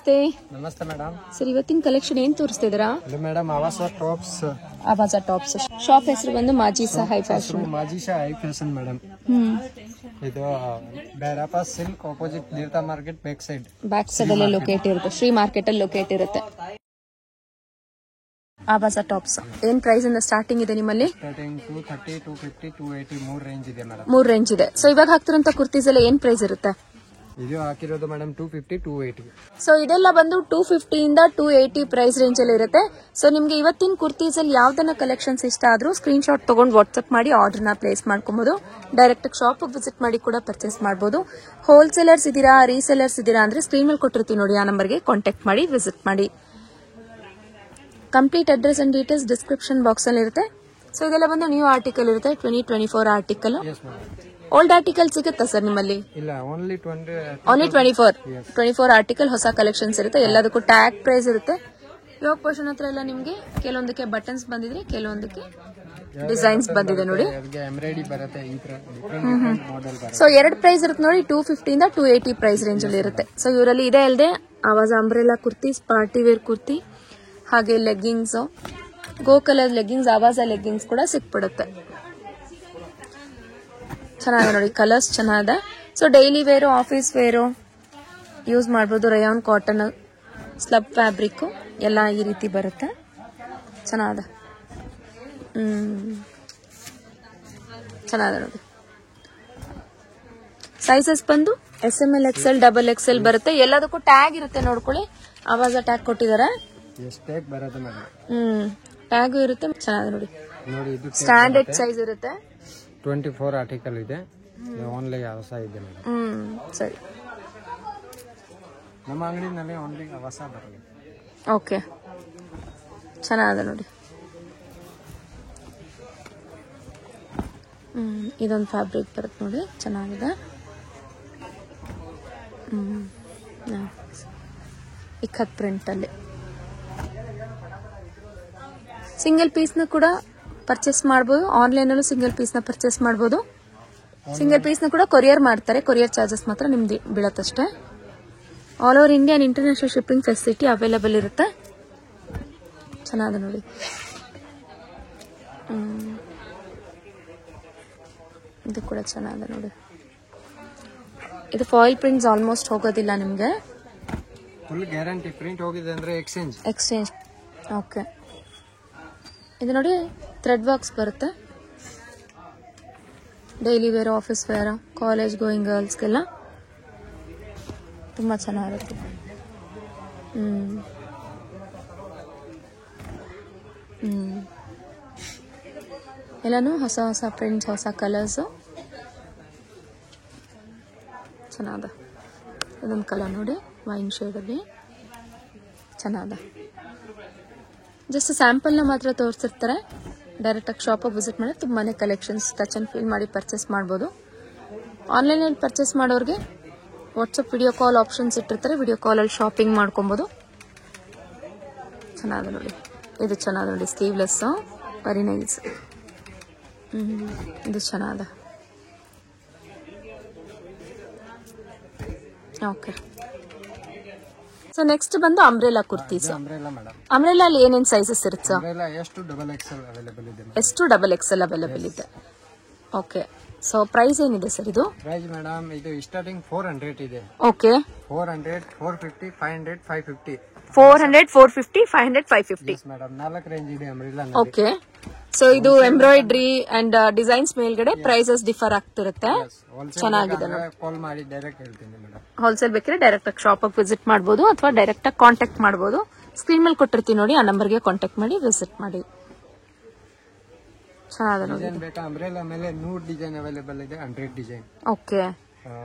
ನಮಸ್ತೆ madam. Sir, ಇವತ್ತಿನ collection ಏನ್ ತೋರಿಸ್ತಿದ್ದೀರಾ? ಇದು ಮೇಡಮ್ ಆವಾಸ ಟಾಪ್ಸ್. ಆವಾಸ ಟಾಪ್ಸ್ ಶಾಪ್ ಹೆಸರು ಬಂದು Majisa high fashion. Majisa high fashion madam. ಇದು ಬೇರಪ್ಪ ಸಿಲ್ಕ್ ಆಪೋಸಿಟ್ ತೀರ್ಥ ಮಾರ್ಕೆಟ್ ಬ್ಯಾಕ್ ಸೈಡ್ ಅಲ್ಲಿ ಲೊಕೇಟ್ ಇರುತ್ತೆ. ಶ್ರೀ ಮಾರ್ಕೆಟ್ ಅಲ್ಲಿ ಲೊಕೇಟ್ ಇರುತ್ತೆ. ಆವಾಸ ಟಾಪ್ಸ್ ಏನ್ ಪ್ರೈಸ್ ಇಂದ ಸ್ಟಾರ್ಟಿಂಗ್ ಇದೆ ನಿಮ್ಮಲ್ಲಿ? ಸ್ಟಾರ್ಟಿಂಗ್ 230, 250, 280 ಮೂರ್ ರೇಂಜ್ ಇದೆ ಮೇಡಮ್. ಮೂರ್ ರೇಂಜ್ ಇದೆ. ಸೊ ಇವಾಗ ಹಾಕ್ತಿರೋಂತ ಕುರ್ತೀಸ್ ಎಲ್ಲ ಏನ್ ಪ್ರೈಸ್ ಇರುತ್ತೆ? ಇದು ಹಾಕಿರೋದು ಮೇಡಮ್ 250, 280. ಸೊ ಇದೆಲ್ಲ ಬಂದು 250 ಇಂದ 280 ಪ್ರೈಸ್ ರೇಂಜ್ ಅಲ್ಲಿ ಇರುತ್ತೆ. ಸೊ ನಿಮ್ಗೆ ಇವತ್ತಿನ ಕುರ್ತೀಸ್ ಅಲ್ಲಿ ಯಾವ್ದನ್ನ ಕಲೆಕ್ಷನ್ಸ್ ಇಷ್ಟ ಆದ್ರೂ ಸ್ಕ್ರೀನ್ ಶಾಟ್ ತಗೊಂಡು ವಾಟ್ಸ್ಆಪ್ ಮಾಡಿ ಆರ್ಡರ್ ನ ಪ್ಲೇಸ್ ಮಾಡ್ಕೊಬಹುದು. ಡೈರೆಕ್ಟ್ ಶಾಪ್ ವಿಸಿಟ್ ಮಾಡಿ ಕೂಡ ಪರ್ಚೇಸ್ ಮಾಡಬಹುದು. ಹೋಲ್ಸೇಲರ್ಸ್ ಇದೀರಾ, ರೀಸೇಲರ್ಸ್ ಇದೀರಾ ಅಂದ್ರೆ ಸ್ಕ್ರೀನ್ ಮೇಲೆ ಕೊಟ್ಟಿರ್ತೀವಿ ನೋಡಿ, ಆ ನಂಬರ್ಗೆ ಕಾಂಟ್ಯಾಕ್ಟ್ ಮಾಡಿ ವಿಸಿಟ್ ಮಾಡಿ. Complete address and details description box ಅಲ್ಲಿ ಇರುತ್ತೆ. ಸೊ ಇದೆಲ್ಲ ಬಂದು ನ್ಯೂ ಆರ್ಟಿಕಲ್ ಇರುತ್ತೆ, 2024 ಆರ್ಟಿಕಲ್. ಓಲ್ಡ್ ಆರ್ಟಿಕಲ್ ಸಿಗುತ್ತಾ ಸರ್ ನಿಮ್ಮಲ್ಲಿ? ಇಲ್ಲ, ಓನ್ಲಿ 24 ಆರ್ಟಿಕಲ್ ಹೊಸ ಕಲೆಕ್ಷನ್ಸ್ ಇರುತ್ತೆ. ಎಲ್ಲದಕ್ಕೂ ಟ್ಯಾಗ್ ಪ್ರೈಸ್ ಇರುತ್ತೆ. ಯೋಗ್ ಪೋರ್ಷನ್ ಹತ್ರ ಎಲ್ಲ ನಿಮ್ಗೆ ಕೆಲವೊಂದಕ್ಕೆ ಬಟನ್ಸ್ ಬಂದಿದ್ರೆ, ಕೆಲವೊಂದಕ್ಕೆ ಡಿಸೈನ್ಸ್ ಬಂದಿದೆ ನೋಡಿ. ಸೊ ಎರಡು ಪ್ರೈಸ್ ಇರುತ್ತೆ ನೋಡಿ, 250 ಇಂದ 280 ಪ್ರೈಸ್ ರೇಂಜ್ ಅಲ್ಲಿ ಇರುತ್ತೆ. ಸೊ ಇವರಲ್ಲಿ ಇದೆ ಅಲ್ಲದೆ Awaaz umbrella kurtis, party wear kurti, ಹಾಗೆ leggings, go colour leggings, Awaaz leggings ಕೂಡ ಸಿಕ್ಬಿಡುತ್ತೆ. ಚೆನ್ನಾಗಿದೆ ನೋಡಿ, ಕಲರ್ಸ್ ಚೆನ್ನಾಗಿದೆ. So daily wear, office wear use ಮಾಡ್ಬೋದು. ರಯಾನ್ ಕಾಟನ್, ಸ್ಲಬ್ ಫ್ಯಾಬ್ರಿಕ್ ಎಲ್ಲ ಈ ರೀತಿ ಬರುತ್ತೆ. ಚೆನ್ನಾಗಿದೆ. ಚೆನ್ನಾಗಿದೆ ನೋಡಿ. ಸೈಜಸ್ ಬಂದು SML, XL, XXL ಬರುತ್ತೆ. ಎಲ್ಲದಕ್ಕೂ ಟ್ಯಾಗ್ ಇರುತ್ತೆ ನೋಡ್ಕೊಳ್ಳಿ. ಆವಾಜ ಟ್ಯಾಗ್ ಕೊಟ್ಟಿದ್ದಾರೆ. ಟ್ಯಾಗ್ ಇರುತ್ತೆ. ಚೆನ್ನಾಗಿದೆ ನೋಡಿ. ಸ್ಟ್ಯಾಂಡರ್ಡ್ ಸೈಜ್ ಇರುತ್ತೆ. 24 ಆರ್ಟಿಕಲ್ ಇದೆ. ಓನ್ಲಿ ಹೊಸ ಇದೆ ಮೇಡಮ್. ಸರಿ, ನಮ್ಮ ಅಂಗಡಿನಲ್ಲಿ ಓನ್ಲಿ ಹೊಸ ಬರಲಿ. ಓಕೆ, ಚೆನ್ನಾಗಿದೆ ನೋಡಿ. ಇದೊಂದು ಫ್ಯಾಬ್ರಿಕ್ ಬರುತ್ತೆ ನೋಡಿ, ಚೆನ್ನಾಗಿದೆ. ಇಕ್ಕತ್ ಪ್ರಿಂಟ್ ಅಲ್ಲಿ ಸಿಂಗಲ್ ಪೀಸ್ ನ ಕೂಡ ಪರ್ಚೇಸ್ ಮಾಡಬಹುದು. ಆನ್ಲೈನ್ ಅಲ್ಲೂ ಸಿಂಗಲ್ ಪೀಸ್ ನ ಪರ್ಚೇಸ್ ಮಾಡಬಹುದು. ಸಿಂಗಲ್ ಪೀಸ್ ನ ಕೂಡ ಕೊರಿಯರ್ ಮಾಡ್ತಾರೆ. ಕೊರಿಯರ್ ಚಾರ್ಜಸ್ ಮಾತ್ರ ನಿಮ್ದು ಬೀಳತ್ತಷ್ಟೇ. All over India and international shipping facility available ಇರುತ್ತೆ. ಚೆನ್ನಾಗಿದೆ ನೋಡಿ. ಇದು ಕೂಡ ಚೆನ್ನಾಗಿದೆ ನೋಡಿ. ಇದು ಫಾಯಿಲ್ ಪ್ರಿಂಟ್ಸ್ ಆಲ್ಮೋಸ್ಟ್ ಹೋಗೋದಿಲ್ಲ ನಿಮ್ಗೆ. Full guarantee. ಪ್ರಿಂಟ್ ಹೋಗಿದೆ ಅಂದ್ರೆ ಎಕ್ಸ್ಚೇಂಜ್. ಓಕೆ, ಇದು ನೋಡಿ ಥ್ರೆಡ್ ಬಾಕ್ಸ್ ಬರುತ್ತೆ. Daily wear, office wear, college going ಗರ್ಲ್ಸ್ಗೆಲ್ಲ ತುಂಬ ಚೆನ್ನಾಗಿರುತ್ತೆ. ಎಲ್ಲನೂ ಹೊಸ ಹೊಸ ಪ್ರಿಂಟ್ಸ್, ಹೊಸ ಕಲರ್ಸು ಚೆನ್ನಾದ. ಇದೊಂದು ಕಲರ್ ನೋಡಿ, ವೈನ್ ಶೇಡಲ್ಲಿ ಚೆನ್ನಾದ. ಜಸ್ಟ್ ಸ್ಯಾಂಪಲ್ನ ಮಾತ್ರ ತೋರಿಸಿರ್ತಾರೆ. ಡೈರೆಕ್ಟಾಗಿ ಶಾಪಿಗೆ ವಿಸಿಟ್ ಮಾಡಿ ತುಂಬಾ ಕಲೆಕ್ಷನ್ಸ್ ಟಚ್ ಆ್ಯಂಡ್ ಫೀಲ್ ಮಾಡಿ ಪರ್ಚೇಸ್ ಮಾಡ್ಬೋದು. ಆನ್ಲೈನಲ್ಲಿ ಪರ್ಚೇಸ್ ಮಾಡೋರಿಗೆ ವಾಟ್ಸಪ್ ವಿಡಿಯೋ ಕಾಲ್ ಆಪ್ಷನ್ಸ್ ಇಟ್ಟಿರ್ತಾರೆ. ವಿಡಿಯೋ ಕಾಲಲ್ಲಿ ಶಾಪಿಂಗ್ ಮಾಡ್ಕೊಬೋದು. ಚೆನ್ನಾಗಿದೆ ನೋಡಿ. ಇದು ಚೆನ್ನಾಗಿದೆ ನೋಡಿ, ಸ್ಲೀವ್ಲೆಸ್, ವೆರಿ ನೈಸ್. ಇದು ಚೆನ್ನಾಗಿದೆ. ಓಕೆ, ಸೊ ನೆಕ್ಸ್ಟ್ ಬಂದು ಅಂಬ್ರೆಲಾ ಕುರ್ತೀಸ್. ಅಂಬ್ರೆಲಾ ಅಲ್ಲಿ ಏನೇನು ಸೈಜಸ್ ಇರುತ್ತೆ? ಎಷ್ಟು ಡಬಲ್ ಎಕ್ಸೆಲ್ ಅವೈಲೇಬಲ್ ಇದೆ. ಓಕೆ, ಸೊ ಪ್ರೈಸ್ ಏನಿದೆ ಸರ್ ಇದು? ಪ್ರೈಸ್ ಮೇಡಮ್ ಇದು ಸ್ಟಾರ್ಟಿಂಗ್ 400 ಇದೆ. ಓಕೆ, 400, 450, 500, 550. 400, 450, 500, 550 ಮೇಡಮ್. 4 ರೇಂಜ್ ಇದೆ ಅಂಬ್ರೆಲಾ. ಓಕೆ, ಸೊ ಇದು ಎಂಬ್ರಾಯ್ಡ್ರಿ ಅಂಡ್ ಡಿಸೈನ್ಸ್ ಮೇಲ್ಗಡೆ ಪ್ರೈಸಸ್ ಡಿಫರ್ ಆಗ್ತಿರುತ್ತೆ. ಚೆನ್ನಾಗಿದೆ. ಕಾಲ್ ಮಾಡಿ ಡೈರೆಕ್ಟ್ ಹೇಳ್ತೀನಿ ಮೇಡಮ್. ಹೋಲ್ಸೇಲ್ ಬೇಕಿದ್ರೆ ಡೈರೆಕ್ಟ್ ಆಗಿ ಶಾಪಿಗೆ ವಿಸಿಟ್ ಮಾಡಬಹುದು ಅಥವಾ ಡೈರೆಕ್ಟ್ ಆಗಿ ಕಾಂಟ್ಯಾಕ್ಟ್ ಮಾಡಬಹುದು. ಸ್ಕ್ರೀನ್ ಮೇಲೆ ಕೊಟ್ಟಿರ್ತೀವಿ ನೋಡಿ, ಆ ನಂಬರ್ಗೆ ಕಾಂಟ್ಯಾಕ್ಟ್ ಮಾಡಿ ವಿಸಿಟ್ ಮಾಡಿ. ಚೆನ್ನಾಗಿದೆ ನೋಡಿ. ಅಂಬ್ರೆಲಾ ಮೇಲೆ 100 ಡಿಸೈನ್ ಅವೈಲೇಬಲ್ ಇದೆ. 100 design. Okay,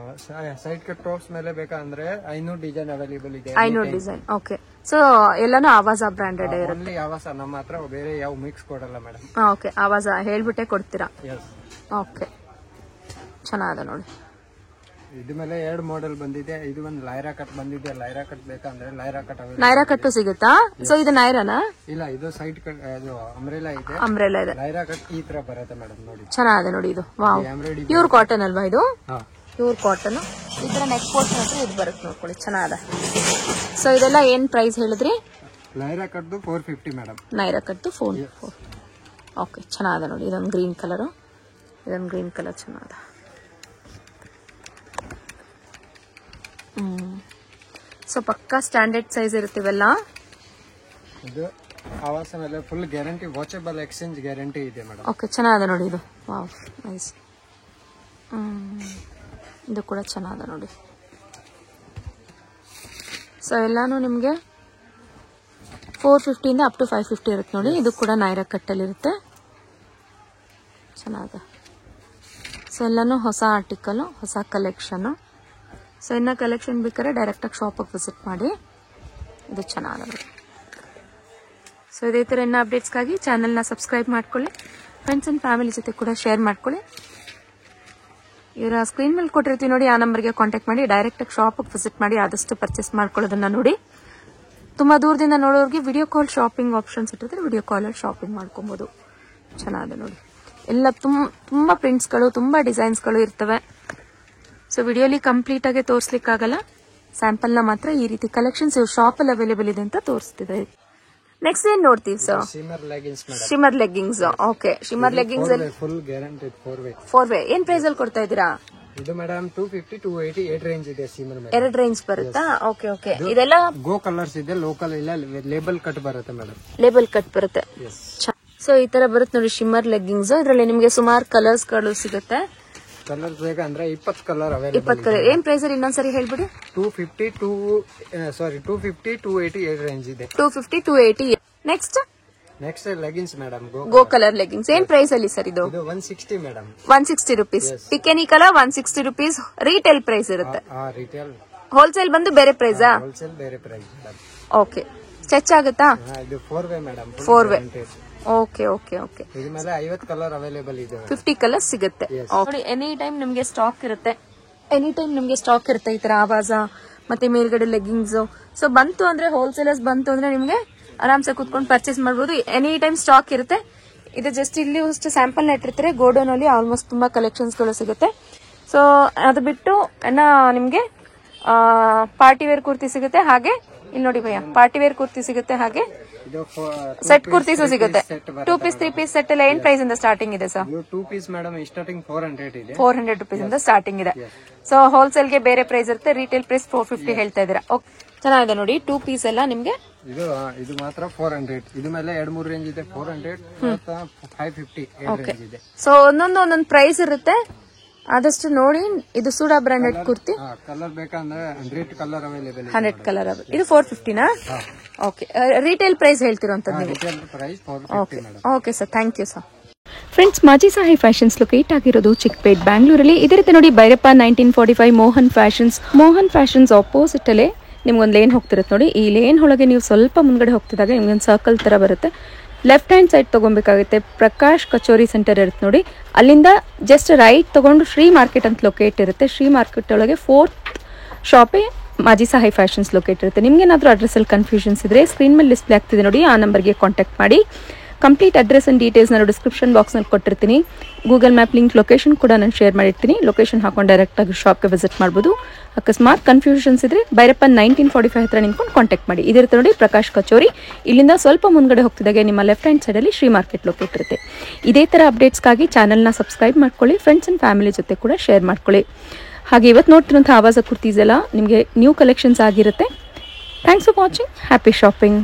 side cut tops ಮೇಲೆ ಬೇಕಂದ್ರೆ 500 ಡಿಸೈನ್ ಅವೈಲೇಬಲ್ ಇದೆ. 500 ಡಿಸೈನ್. ಓಕೆ, ಸೊ ಎಲ್ಲಾನು ಆವಾಜ ಬ್ರಾಂಡೆಡ್ ಇರುತ್ತೆ. ಆವಾಸ ನಮ್ಮ ಹತ್ರ ಬೇರೆ ಯಾವ ಮಿಕ್ಸ್ ಕೊಡಲ್ಲ ಮೇಡಮ್. ಓಕೆ, ಆವಾಜ ಹೇಳ್ಬಿಟ್ಟೆ ಕೊಡ್ತೀರಾ? ಓಕೆ, ಚೆನ್ನಾಗಿದೆ ನೋಡಿ. ಇದ್ರ ಮೇಲೆ 2 ಮಾಡೆಲ್ ಬಂದಿದೆ. ಇದು ಒಂದು ಲೈರಾ ಕಟ್ ಬಂದಿದೆ. ಲೈರಾ ಕಟ್ ಬೇಕಂದ್ರೆ ಲೈರಾ ಕಟ್ ನೈರಾ ಕಟ್ಟು ಸಿಗುತ್ತಾ? ಸೊ ಇದು ನೈರಾನಾ? ಇಲ್ಲ, ಇದು ಸೈಡ್ ಕಟ್, ಇದು ಅಂಬ್ರೆಲಾ ಇದೆ. ಅಂಬ್ರೆಲಾ ಇದೆ. ಲೈರಾ ಕಟ್ ಈ ತರ ಬರುತ್ತೆ ಮೇಡಮ್ ನೋಡಿ. ಚೆನ್ನಾಗಿದೆ ನೋಡಿ. ಇದು ವಾವ್, ಪ್ಯೂರ್ ಕಾಟನ್ ಅಲ್ವಾ ಇದು? Pure cotton. ಈ ಥರ ನೆಕ್ ಪೋರ್ಷನ್ ಹತ್ರ ಇದು ಬರುತ್ತೆ ನೋಡ್ಕೊಳ್ಳಿ, ಚೆನ್ನಾದ. ಸೊ ಇದೆಲ್ಲ ಏನು ಪ್ರೈಸ್ ಹೇಳಿದ್ರಿ? ನೈರಾ ಕಟ್ದು 450 ಮೇಡಮ್. ನೈರಾ ಕಟ್ದು 4. ಓಕೆ, ಚೆನ್ನಾದ ನೋಡಿ. ಇದೊಂದು ಗ್ರೀನ್ ಕಲರು, ಇದೊಂದು ಗ್ರೀನ್ ಕಲರ್ ಚೆನ್ನಾದ. ಸೊ ಪಕ್ಕಾ ಸ್ಟ್ಯಾಂಡರ್ಡ್ ಸೈಜ್ ಇರುತ್ತೀವಲ್ಲ. ಇದು ಆವಾಸ ಮೇಲೆ full guarantee, watchable exchange guarantee ಇದೆ ಮೇಡಮ್. ಓಕೆ, ಚೆನ್ನಾದ ನೋಡಿ ಇದು. Wow, nice. ಇದು ಕೂಡ ಚೆನ್ನಾದ ನೋಡಿ. ಸೊ ಎಲ್ಲಾನು ನಿಮಗೆ 450 ಅಪ್ ಟು 550 ಇರುತ್ತೆ ನೋಡಿ. ಇದು ಕೂಡ ನೈರಾ ಕಟ್ಟಲ್ಲಿರುತ್ತೆ, ಚೆನ್ನಾದ. ಸೊ ಎಲ್ಲಾನು ಹೊಸ ಆರ್ಟಿಕಲ್, ಹೊಸ ಕಲೆಕ್ಷನ್. ಸೊ ಇನ್ನ ಕಲೆಕ್ಷನ್ ಬೇಕಾದ್ರೆ ಡೈರೆಕ್ಟಾಗಿ ಶಾಪಿಗೆ ವಿಸಿಟ್ ಮಾಡಿ. ಇದು ಚೆನ್ನಾದ ನೋಡಿ. ಸೊ ಇದೇ ಥರ ಇನ್ನ ಅಪ್ಡೇಟ್ಸ್ಗಾಗಿ ಚಾನಲ್ನ ಸಬ್ಸ್ಕ್ರೈಬ್ ಮಾಡ್ಕೊಳ್ಳಿ. ಫ್ರೆಂಡ್ಸ್ ಆ್ಯಂಡ್ ಫ್ಯಾಮಿಲಿ ಜೊತೆ ಕೂಡ ಶೇರ್ ಮಾಡ್ಕೊಳ್ಳಿ. ಇವರ ಸ್ಕ್ರೀನ್ ಮೇಲೆ ಕೊಟ್ಟಿರ್ತೀವಿ ನೋಡಿ, ಆ ನಂಬರ್ಗೆ ಕಾಂಟ್ಯಾಕ್ಟ್ ಮಾಡಿ ಡೈರೆಕ್ಟಾಗಿ ಶಾಪಿಗೆ ವಿಸಿಟ್ ಮಾಡಿ ಆದಷ್ಟು ಪರ್ಚೇಸ್ ಮಾಡ್ಕೊಳ್ಳೋದನ್ನ ನೋಡಿ. ತುಂಬ ದೂರದಿಂದ ನೋಡೋರಿಗೆ ವಿಡಿಯೋ ಕಾಲ್ ಶಾಪಿಂಗ್ ಆಪ್ಷನ್ಸ್ ಇಟ್ಟಿದ್ರೆ ವಿಡಿಯೋ ಕಾಲಲ್ಲಿ ಶಾಪಿಂಗ್ ಮಾಡ್ಕೊಬೋದು. ಚೆನ್ನಾಗಿದೆ ನೋಡಿ. ಎಲ್ಲ ತುಂಬ ಪ್ರಿಂಟ್ಸ್ಗಳು, ತುಂಬ ಡಿಸೈನ್ಸ್ಗಳು ಇರ್ತವೆ. ಸೊ ವಿಡಿಯೋಲಿ ಕಂಪ್ಲೀಟ್ ಆಗಿ ತೋರಿಸ್ಲಿಕ್ಕಾಗಲ್ಲ, ಸ್ಯಾಂಪಲ್ನ ಮಾತ್ರ ಈ ರೀತಿ ಕಲೆಕ್ಷನ್ಸ್ ಇವ್ರ ಶಾಪಲ್ಲಿ ಅವೈಲೇಬಲ್ ಇದೆ ಅಂತ ತೋರಿಸ್ತಿದೆ. ನೆಕ್ಸ್ಟ್ ಏನ್ ನೋಡ್ತೀವಿ sir? Shimmer leggings. Okay, shimmer leggings full guarantee 4 way. ಏನ್ ಪ್ರೈಸ್ ಅಲ್ಲಿ ಕೊಡ್ತಾ ಇದ್ದೀರಾ? ಇದು ಮೇಡಮ್ 250 280 8 ರೇಂಜ್ ಇದೆ. ಶಿಮರ್ ಮೇಲೆ 2 ರೇಂಜ್ ಬರುತ್ತಾ? Okay okay. ಇದೆಲ್ಲ ಗೋ ಕಲರ್ಸ್ ಇದೆ, ಲೋಕಲ್ ಇಲ್ಲ, ಲೇಬಲ್ ಕಟ್ ಬರುತ್ತೆ ಮೇಡಮ್. ಲೇಬಲ್ ಕಟ್ ಬರುತ್ತೆ. ಸೊ ಈ ತರ ಬರುತ್ತೆ ನೋಡಿ ಶಿಮರ್ ಲೆಗ್ಗಿಂಗ್ಸ್. ಇದರಲ್ಲಿ ನಿಮಗೆ ಸುಮಾರು ಕಲರ್ಸ್ ಗಳು ಸಿಗುತ್ತೆ. ಕಲರ್ಸ್ ಬೇಕಂದ್ರೆ 20 ಕಲರ್ ಅವೈಲೇಬಲ್. 20 ಕಲರ್. ಏನ್ ಪ್ರೈಸ್ ಅಲ್ಲಿ ಇನ್ನೊಂದ್ಸರಿ ಹೇಳ್ಬಿಡಿ? 250 280 8 ರೇಂಜ್ ಇದೆ. 250 280. Next leggings madam, go colour leggings. ಏನ್ ಪ್ರೈಸ್ ಅಲ್ಲಿ ಸರ್ ಇದು? 160 ಮೇಡಮ್. 160 rupees. ಪಿಕೆನಿ ಕಲರ್ 160 rupees. ರೀಟೇಲ್ ಪ್ರೈಸ್ ಇರುತ್ತೆ. ರಿಟೇಲ್. ಹೋಲ್ಸೇಲ್ ಬಂದು ಬೇರೆ ಪ್ರೈಸಾ? ಹೋಲ್ಸೇಲ್ ಬೇರೆ ಪ್ರೈಸ್ ಮೇಡಮ್. ಓಕೆ, ಸ್ಟಿಚ್ ಆಗುತ್ತಾ? ಇದು 4 way madam. 4 way. Okay okay okay. ಇದ್ರ ಮೇಲೆ 50 ಕಲರ್ ಅವೈಲೇಬಲ್ ಇದೆ. 50 ಕಲರ್ಸ್ ಸಿಗುತ್ತೆ. ನೋಡಿ, ಎನಿ ಟೈಮ್ ನಿಮಗೆ ಸ್ಟಾಕ್ ಇರುತ್ತೆ. ಈ ತರ ಆವಾಜ ಮತ್ತೆ ಮೇಲ್ಗಡೆ ಲೆಗ್ಗಿಂಗ್ಸ್. ಸೊ ಬಂತು ಅಂದ್ರೆ ಹೋಲ್ಸೇಲರ್ಸ್ ಬಂತು ಅಂದ್ರೆ ನಿಮ್ಗೆ ಆರಾಮ್ಸೆ ಕುತ್ಕೊಂಡು ಪರ್ಚೇಸ್ ಮಾಡಬಹುದು. ಎನಿ ಟೈಮ್ ಸ್ಟಾಕ್ ಇರುತ್ತೆ. ಇದು ಜಸ್ಟ್ ಇಲ್ಲಿ ಅಷ್ಟು ಸ್ಯಾಂಪಲ್ ಇಟ್ಟಿರ್ತಾರೆ. ಗೋಡೌನ್ ಅಲ್ಲಿ ಆಲ್ಮೋಸ್ಟ್ ತುಂಬಾ ಕಲೆಕ್ಷನ್ಸ್ ಗಳು ಸಿಗುತ್ತೆ. ಸೊ ಅದು ಬಿಟ್ಟು ನಿಮ್ಗೆ ಪಾರ್ಟಿ ವೇರ್ ಕುರ್ತಿ ಸಿಗುತ್ತೆ. ಹಾಗೆ ಇಲ್ಲಿ ನೋಡಿ ಭಯ್ಯ, ಪಾರ್ಟಿ ವೇರ್ ಕುರ್ತಿ ಸಿಗುತ್ತೆ. ಹಾಗೆ ಸೆಟ್ ಕುರ್ತೀಸು ಸಿಗುತ್ತೆ. 2 ಪೀಸ್ 3 ಪೀಸ್ ಸೆಟ್ ಎಲ್ಲ ಏನ್ ಪ್ರೈಸ್ ಇಂದ ಸ್ಟಾರ್ಟಿಂಗ್ ಇದೆ ಸರ್? 2 ಪೀಸ್ ಮೇಡಮ್ ಸ್ಟಾರ್ಟಿಂಗ್ 400 ಇದೆ. 400 rupees ಇಂದ ಸ್ಟಾರ್ಟಿಂಗ್ ಇದೆ. ಸೊ ಹೋಲ್ಸೇಲ್ ಗೆ ಬೇರೆ ಪ್ರೈಸ್ ಇರುತ್ತೆ. ರಿಟೇಲ್ ಪ್ರೈಸ್ 450 ಹೇಳ್ತಾ ಇದ್ದೀರಾ. ಓಕೆ, ಚೆನ್ನಾಗಿದೆ ನೋಡಿ. 2 ಪೀಸ್ ಎಲ್ಲ ನಿಮ್ಗೆ ಇದು ಮಾತ್ರ 400. ಇದು ಮೇಲೆ 2-3 ರೇಂಜ್ ಇದೆ. 400 550 ರೇಂಜ್ ಇದೆ. ಸೊ ಒಂದೊಂದು ಪ್ರೈಸ್ ಇರುತ್ತೆ. ಆದಷ್ಟು ನೋಡಿ. ಇದು ಸೂಡಾ ಬ್ರಾಂಡೆಡ್ ಕುರ್ತಿ. ಕಲರ್ ಬೇಕಂದ್ರೆ 100 ಕಲರ್ ಅವೈಲೇಬಲ್. 100 ಕಲರ್. ಇದು 450ನಾ? ಓಕೆ. ರಿಟೇಲ್ ಪ್ರೈಸ್ ಹೇಳ್ತಿರೋಂಥದ್ದು ನೀವು? Retail price 450 madam. Okay sir, thank you sir. Friends, ಮಾಜಿ ಸಾಹಿ ಫ್ಯಾಷನ್ಸ್ ಲೊಕೇಟ್ ಆಗಿರೋದು ಚಿಕ್ಕಪೇಟ್, ಬ್ಯಾಂಗ್ಳೂರಲ್ಲಿ. ಇದೇ ರೀತಿ ನೋಡಿ ಭೈರಪ್ಪ 1945 ಮೋಹನ್ ಫ್ಯಾಷನ್ಸ್ ಆಪೋಸಿಟ್ ಅಲ್ಲೇ ನಿಮ್ಗೊಂದು ಲೇನ್ ಹೋಗ್ತಿರುತ್ತೆ ನೋಡಿ. ಈ ಲೇನ್ ಒಳಗೆ ನೀವು ಸ್ವಲ್ಪ ಮುಂದ್ಗಡೆ ಹೋಗ್ತಿದ್ದಾಗ ನಿಮ್ಗೊಂದು ಸರ್ಕಲ್ ತರ ಬರುತ್ತೆ. ಲೆಫ್ಟ್ ಹ್ಯಾಂಡ್ ಸೈಡ್ ತಗೊಬೇಕಾಗುತ್ತೆ. ಪ್ರಕಾಶ್ ಕಚೋರಿ ಸೆಂಟರ್ ಇರುತ್ತೆ ನೋಡಿ. ಅಲ್ಲಿಂದ ಜಸ್ಟ್ ರೈಟ್ ತಗೊಂಡು ಶ್ರೀ ಮಾರ್ಕೆಟ್ ಅಂತ ಲೊಕೇಟ್ ಇರುತ್ತೆ. ಶ್ರೀ ಮಾರ್ಕೆಟ್ ಒಳಗೆ 4th ಶಾಪೇ ಮಾಜಿ ಸಾಹಿ ಫ್ಯಾಷನ್ಸ್ ಲೊಕೇಟ್ ಇರುತ್ತೆ. ನಿಮ್ಗೇನಾದ್ರೂ ಅಡ್ರೆಸ್ಸಲ್ಲಿ ಕನ್ಫ್ಯೂಷನ್ಸ್ ಇದ್ರೆ ಸ್ಕ್ರೀನ್ ಮೇಲೆ ಡಿಸ್ಪ್ಲೇ ಆಗ್ತಿದೆ ನೋಡಿ, ಆ ನಂಬರ್ಗೆ ಕಾಂಟ್ಯಾಕ್ಟ್ ಮಾಡಿ. ಕಂಪ್ಲೀಟ್ ಅಡ್ರೆಸ್ ಅಂಡ್ ಡೀಟೇಲ್ಸ್ ನಾನು ಡಿಸ್ಕ್ರಿಪ್ಷನ್ ಬಾಕ್ಸ್ನಲ್ಲಿ ಕೊಟ್ಟಿರ್ತೀನಿ. ಗೂಗಲ್ ಮ್ಯಾಪ್ ಲಿಂಕ್ ಲೊಕೇಶನ್ ಕೂಡ ನಾನು ಶೇರ್ ಮಾಡಿರ್ತೀನಿ. ಲೊಕೇಶನ್ ಹಾಕೊಂಡು ಡೈರೆಕ್ಟಾಗಿ ಶಾಪ್ಗೆ ವಿಸಿಟ್ ಮಾಡ್ಬೋದು. ಅಕಸ್ಮಾತ್ ಕನ್ಫ್ಯೂಷನ್ಸ್ ಇದ್ರೆ ಭೈರಪ್ಪ 1945 ಹತ್ರ ನಿಂತ್ಕೊಂಡು ಕಾಂಟ್ಯಾಕ್ಟ್ ಮಾಡಿ. ಇದೇ ರೀತಿ ನೋಡಿ ಪ್ರಕಾಶ್ ಕಚೋರಿ. ಇಲ್ಲಿಂದ ಸ್ವಲ್ಪ ಮುಂದ್ಗಡೆ ಹೋಗ್ತಿದ್ದಾಗೆ ನಿಮ್ಮ ಲೆಫ್ಟ್ ಹ್ಯಾಂಡ್ ಸೈಡಲ್ಲಿ ಶ್ರೀ ಮಾರ್ಕೆಟ್ ಲೊಕೇಟ್ ಇರುತ್ತೆ. ಇದೇ ಥರ ಅಪ್ಡೇಟ್ಸ್ಗಾಗಿ ಚಾನಲ್ನ ಸಬ್ಸ್ಕ್ರೈಬ್ ಮಾಡ್ಕೊಳ್ಳಿ. ಫ್ರೆಂಡ್ಸ್ ಆ್ಯಂಡ್ ಫ್ಯಾಮಿಲಿ ಜೊತೆ ಕೂಡ ಶೇರ್ ಮಾಡ್ಕೊಳ್ಳಿ. ಹಾಗೆ ಇವತ್ತು ನೋಡ್ತಿರೋಂಥ ಆವಾಜ ಕುರ್ತೀಸ್ ಎಲ್ಲ ನಿಮಗೆ ನ್ಯೂ ಕಲೆಕ್ಷನ್ಸ್ ಆಗಿರುತ್ತೆ. Thanks for watching. Happy shopping.